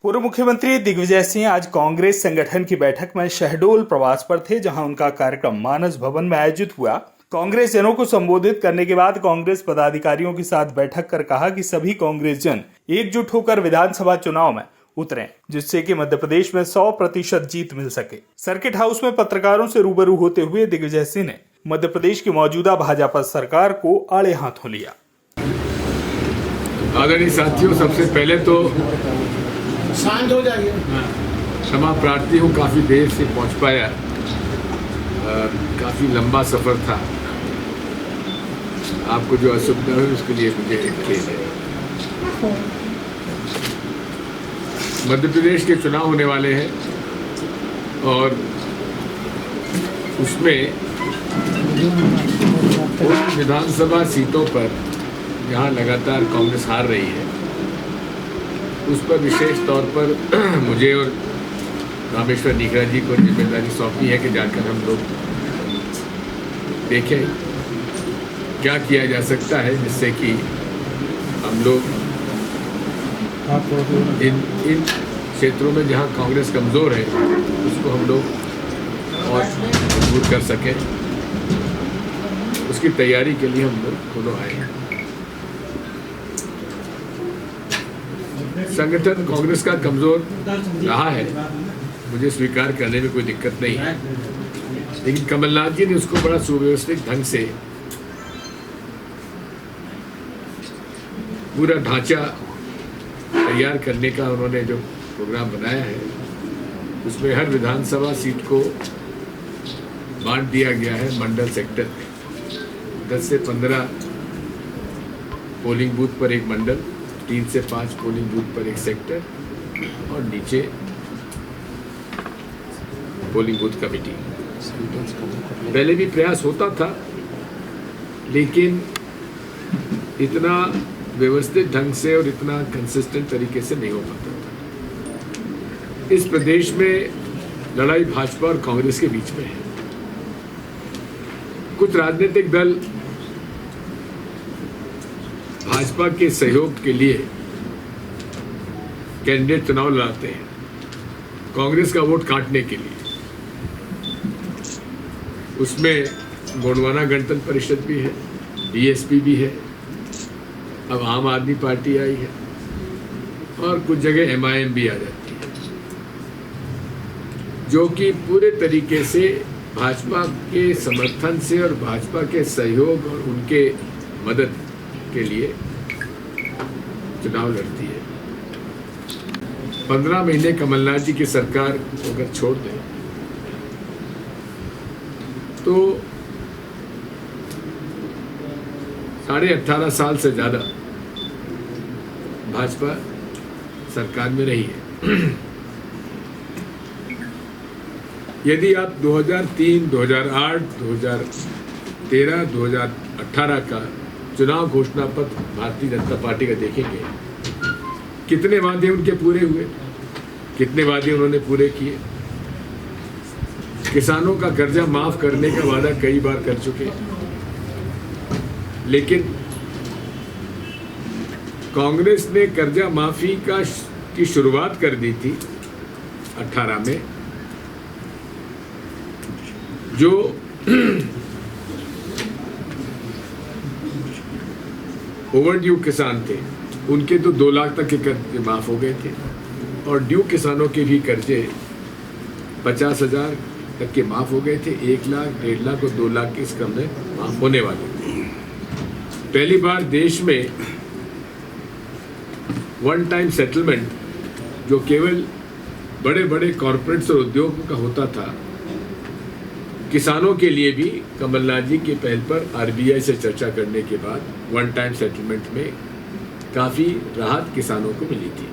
पूर्व मुख्यमंत्री दिग्विजय सिंह आज कांग्रेस संगठन की बैठक में शहडोल प्रवास पर थे, जहां उनका कार्यक्रम मानस भवन में आयोजित हुआ। कांग्रेस जनों को संबोधित करने के बाद कांग्रेस पदाधिकारियों के साथ बैठक कर कहा कि सभी कांग्रेस जन एकजुट होकर विधानसभा चुनाव में उतरें, जिससे कि मध्य प्रदेश में 100% जीत मिल सके। सर्किट हाउस में पत्रकारों से रूबरू होते हुए दिग्विजय सिंह ने मध्य प्रदेश की मौजूदा भाजपा सरकार को आड़े हाथों लिया। आदरणीय साथियों, सबसे पहले तो शांत हो जाइए। क्षमा प्रार्थी हूँ, काफ़ी देर से पहुँच पाया, काफ़ी लंबा सफ़र था। आपको जो असुविधा हुई उसके लिए मुझे खेद है। मध्य प्रदेश के चुनाव होने वाले हैं और उसमें उन विधानसभा सीटों पर जहाँ लगातार कांग्रेस हार रही है, उस पर विशेष तौर पर मुझे और रामेश्वर नीखरा जी को जिम्मेदारी सौंपी है कि जाकर हम लोग देखें क्या किया जा सकता है, जिससे कि हम लोग इन क्षेत्रों में जहां कांग्रेस कमज़ोर है उसको हम लोग और मजबूत कर सकें। उसकी तैयारी के लिए हम लोग दोनों आए हैं। संगठन कांग्रेस का कमज़ोर रहा है, मुझे स्वीकार करने में कोई दिक्कत नहीं है, लेकिन कमलनाथ जी ने उसको बड़ा सुव्यवस्थित ढंग से पूरा ढांचा तैयार करने का उन्होंने जो प्रोग्राम बनाया है, उसमें हर विधानसभा सीट को बांट दिया गया है मंडल सेक्टर में। 10 से 15 पोलिंग बूथ पर एक मंडल, 3 से 5 पोलिंग बूथ पर एक सेक्टर और नीचे पोलिंग बूथ कमेटी। पहले भी प्रयास होता था, लेकिन इतना व्यवस्थित ढंग से और इतना कंसिस्टेंट तरीके से नहीं हो पाता था। इस प्रदेश में लड़ाई भाजपा और कांग्रेस के बीच में है। कुछ राजनीतिक दल भाजपा के सहयोग के लिए कैंडिडेट चुनाव लड़ाते हैं, कांग्रेस का वोट काटने के लिए। उसमें गोंडवाना गणतंत्र परिषद भी है, बीएसपी भी है, अब आम आदमी पार्टी आई है और कुछ जगह एमआईएम भी आ जाती है, जो कि पूरे तरीके से भाजपा के समर्थन से और भाजपा के सहयोग और उनके मदद के लिए चुनाव लड़ती है। 15 महीने कमलनाथ जी की सरकार को अगर छोड़ दें तो 18.5 साल से ज़्यादा भाजपा सरकार में रही है। यदि आप 2003, 2008, 2013, 2018 का चुनाव घोषणा पत्र भारतीय जनता पार्टी का देखेंगे, कितने वादे उनके पूरे हुए, कितने वादे उन्होंने पूरे किए। किसानों का कर्जा माफ करने का वादा कई बार कर चुके, लेकिन कांग्रेस ने कर्जा माफी की शुरुआत कर दी थी 18 में। जो ओवरड्यू किसान थे उनके तो 2 लाख तक के कर्जे माफ हो गए थे, और ड्यू किसानों के भी कर्जे 50,000 तक के माफ हो गए थे। 1 लाख, 1.5 लाख और 2 लाख के इस क्रम में माफ होने वाले थे। पहली बार देश में वन टाइम सेटलमेंट, जो केवल बड़े बड़े कॉरपोरेट्स और उद्योगों का होता था, किसानों के लिए भी कमलनाथ जी के पहल पर आरबीआई से चर्चा करने के बाद वन टाइम सेटलमेंट में काफ़ी राहत किसानों को मिली थी।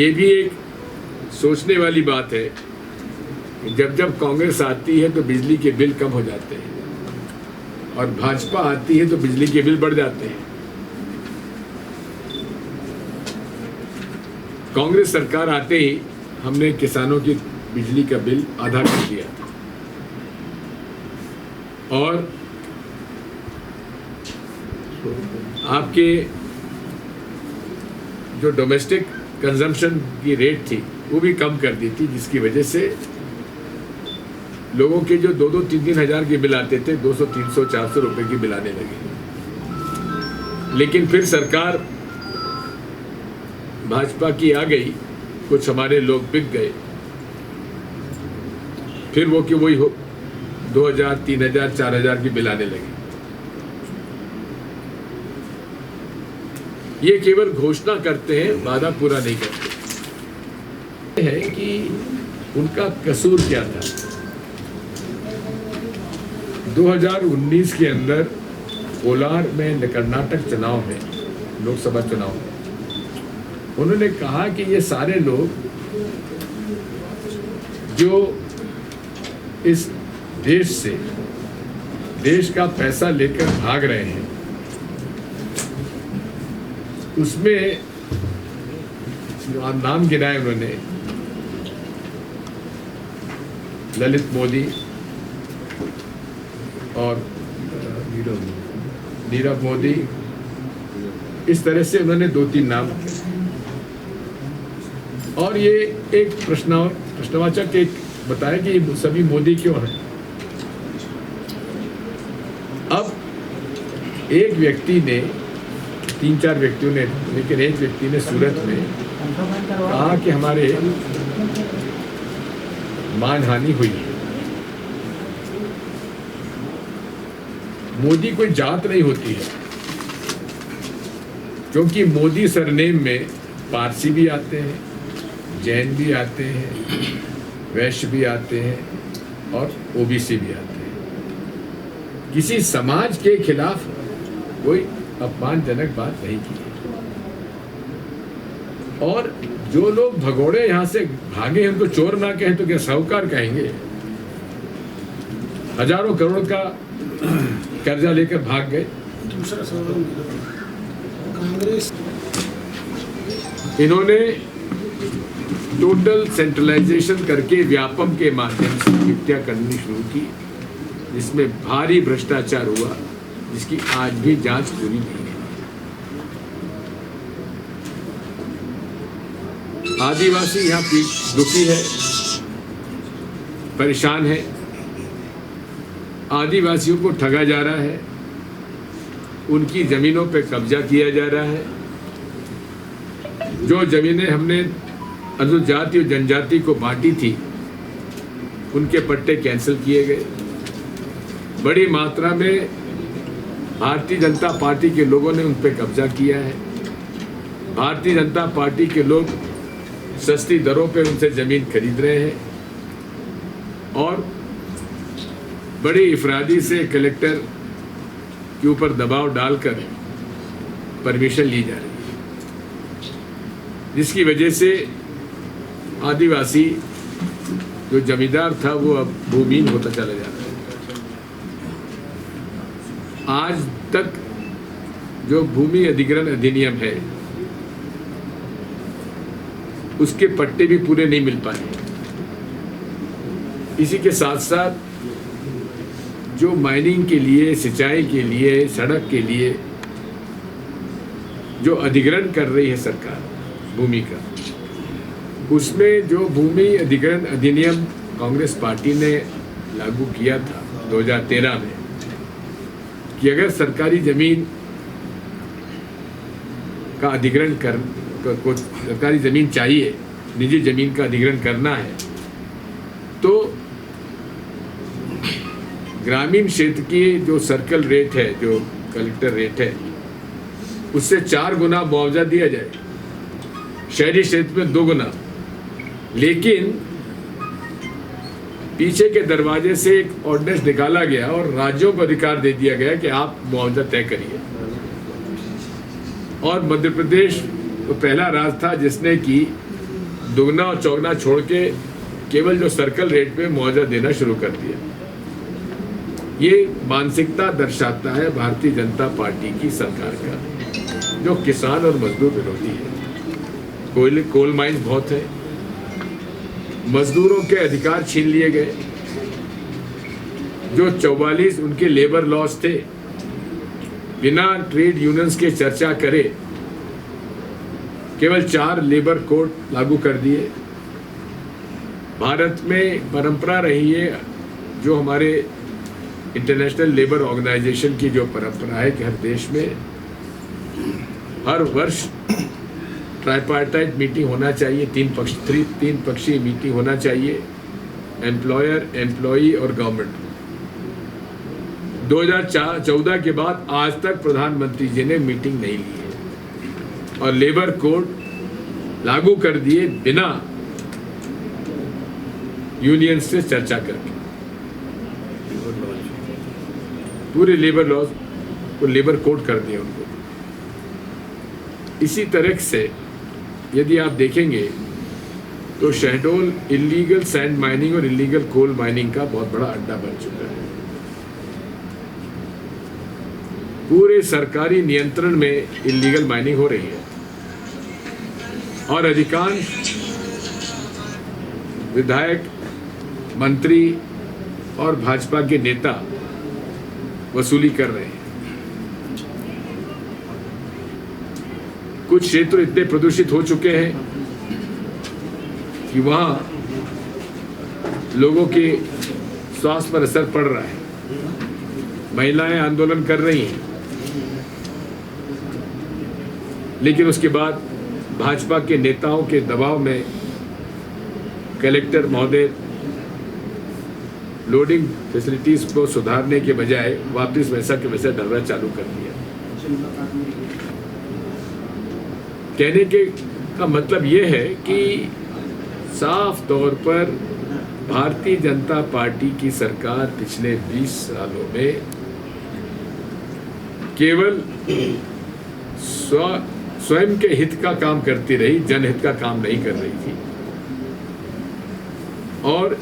ये भी एक सोचने वाली बात है कि जब कांग्रेस आती है तो बिजली के बिल कम हो जाते हैं और भाजपा आती है तो बिजली के बिल बढ़ जाते हैं। कांग्रेस सरकार आते ही हमने किसानों की बिजली का बिल आधा कर दिया और आपके जो डोमेस्टिक कंजम्पशन की रेट थी वो भी कम कर दी थी, जिसकी वजह से लोगों के जो 2-3 हज़ार के बिल आते थे 200, 300, 400 रुपए की बिल आने लगे। लेकिन फिर सरकार भाजपा की आ गई, कुछ हमारे लोग बिक गए, फिर वो कि वही हो 2000, 3000, 4000 की बिल आने लगी। ये केवल घोषणा करते हैं, वादा पूरा नहीं करते है कि उनका कसूर क्या था। 2019 के अंदर कोलार में कर्नाटक चुनाव में, लोकसभा चुनाव में, उन्होंने कहा कि ये सारे लोग जो इस देश से देश का पैसा लेकर भाग रहे हैं, उसमें नाम गिनाए उन्होंने, ललित मोदी और नीरव मोदी, इस तरह से उन्होंने 2-3 नाम, और ये एक प्रश्नवाचक एक बताया कि ये सभी मोदी क्यों हैं। अब एक व्यक्ति ने, 3-4 व्यक्तियों ने, लेकिन एक व्यक्ति ने सूरत में कहा कि हमारे मानहानि हुई है। मोदी कोई जात नहीं होती है, क्योंकि मोदी सरनेम में पारसी भी आते हैं, जैन भी आते हैं, वैश्य भी आते हैं और ओबीसी भी आते हैं। किसी समाज के खिलाफ कोई अपमानजनक बात नहीं की। और जो लोग भगोड़े यहाँ से भागे हैं उनको चोर ना कहें तो क्या साहूकार कहेंगे। हजारों करोड़ का कर्जा लेकर भाग गए। दूसरा सवाल, कांग्रेस इन्होंने टोटल सेंट्रलाइजेशन करके व्यापम के माध्यम से हत्या करनी शुरू की, जिसमें भारी भ्रष्टाचार हुआ, जिसकी आज भी जांच पूरी नहीं है। आदिवासी यहाँ दुखी है, परेशान है। आदिवासियों को ठगा जा रहा है, उनकी जमीनों पे कब्जा किया जा रहा है। जो जमीनें हमने अनुसूचित जाति और जनजाति को बांटी थी, उनके पट्टे कैंसिल किए गए। बड़ी मात्रा में भारतीय जनता पार्टी के लोगों ने उन पर कब्जा किया है। भारतीय जनता पार्टी के लोग सस्ती दरों पे उनसे ज़मीन खरीद रहे हैं और बड़ी इफरादी से कलेक्टर के ऊपर दबाव डालकर परमिशन ली जा रही है, जिसकी वजह से आदिवासी जो जमींदार था वो अब भूमिहीन होता चला जा रहा है। आज तक जो भूमि अधिग्रहण अधिनियम है उसके पट्टे भी पूरे नहीं मिल पाए। इसी के साथ साथ जो माइनिंग के लिए, सिंचाई के लिए, सड़क के लिए जो अधिग्रहण कर रही है सरकार भूमि का, उसमें जो भूमि अधिग्रहण अधिनियम कांग्रेस पार्टी ने लागू किया था 2013 में, कि अगर सरकारी जमीन का अधिग्रहण को सरकारी जमीन चाहिए, निजी जमीन का अधिग्रहण करना है, तो ग्रामीण क्षेत्र की जो सर्कल रेट है, जो कलेक्टर रेट है, उससे 4 गुना मुआवजा दिया जाए, शहरी क्षेत्र में 2 गुना। लेकिन पीछे के दरवाजे से एक ऑर्डिनेंस निकाला गया और राज्यों को अधिकार दे दिया गया कि आप मुआवजा तय करिए। और मध्य प्रदेश तो पहला राज्य था जिसने कि दुगना और चौगुना छोड़ के केवल जो सर्कल रेट पे मुआवजा देना शुरू कर दिया। ये मानसिकता दर्शाता है भारतीय जनता पार्टी की सरकार का, जो किसान और मजदूर विरोधी है। कोल माइन बहुत है, मजदूरों के अधिकार छीन लिए गए। जो 44 उनके लेबर लॉस थे, बिना ट्रेड यूनियंस के चर्चा करे केवल 4 लेबर कोड लागू कर दिए। भारत में परंपरा रही है, जो हमारे इंटरनेशनल लेबर ऑर्गेनाइजेशन की जो परंपरा है कि हर देश में हर वर्ष ट्राइपार्टाइट मीटिंग होना चाहिए, तीन पक्षीय मीटिंग होना चाहिए, एम्प्लॉयर, एम्प्लॉई और गवर्नमेंट। 2014 के बाद आज तक प्रधानमंत्री जी ने मीटिंग नहीं ली है और लेबर कोड लागू कर दिए बिना यूनियन से चर्चा करके। पूरे लेबर लॉज को लेबर कोड कर दिया उनको। इसी तरह से यदि आप देखेंगे तो शहडोल इलीगल सैंड माइनिंग और इलीगल कोल माइनिंग का बहुत बड़ा अड्डा बन चुका है। पूरे सरकारी नियंत्रण में इलीगल माइनिंग हो रही है और अधिकांश विधायक, मंत्री और भाजपा के नेता वसूली कर रहे हैं। कुछ क्षेत्र इतने प्रदूषित हो चुके हैं कि वहां लोगों के स्वास्थ्य पर असर पड़ रहा है। महिलाएं आंदोलन कर रही हैं, लेकिन उसके बाद भाजपा के नेताओं के दबाव में कलेक्टर महोदय लोडिंग फैसिलिटीज को सुधारने के बजाय वापस वैसा के वैसा डरना चालू कर दिया। कहने के का मतलब यह है कि साफ तौर पर भारतीय जनता पार्टी की सरकार पिछले 20 सालों में केवल स्वयं के हित का काम करती रही, जनहित का काम नहीं कर रही थी। और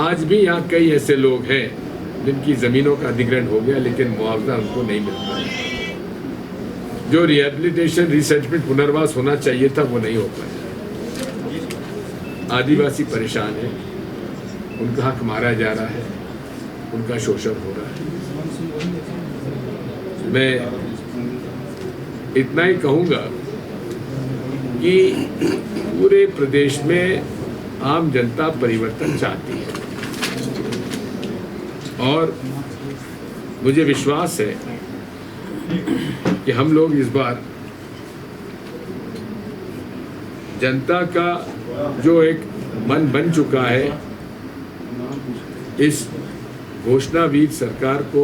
आज भी यहाँ कई ऐसे लोग हैं जिनकी जमीनों का अधिग्रहण हो गया लेकिन मुआवजा उनको नहीं मिल पाया। जो रिहेबिलिटेशन, रिसेटलमेंट, पुनर्वास होना चाहिए था वो नहीं हो पाया। आदिवासी परेशान है, उनका हक मारा जा रहा है, उनका शोषण हो रहा है। मैं इतना ही कहूँगा कि पूरे प्रदेश में आम जनता परिवर्तन चाहती है और मुझे विश्वास है कि हम लोग इस बार जनता का जो एक मन बन चुका है, इस घोषणावीर सरकार को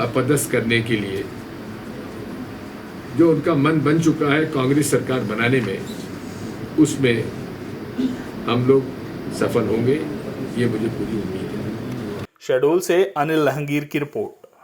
अपदस्थ करने के लिए जो उनका मन बन चुका है कांग्रेस सरकार बनाने में, उसमें हम लोग सफल होंगे, ये मुझे पूरी उम्मीद है। शहडोल से अनिल लहंगीर की रिपोर्ट।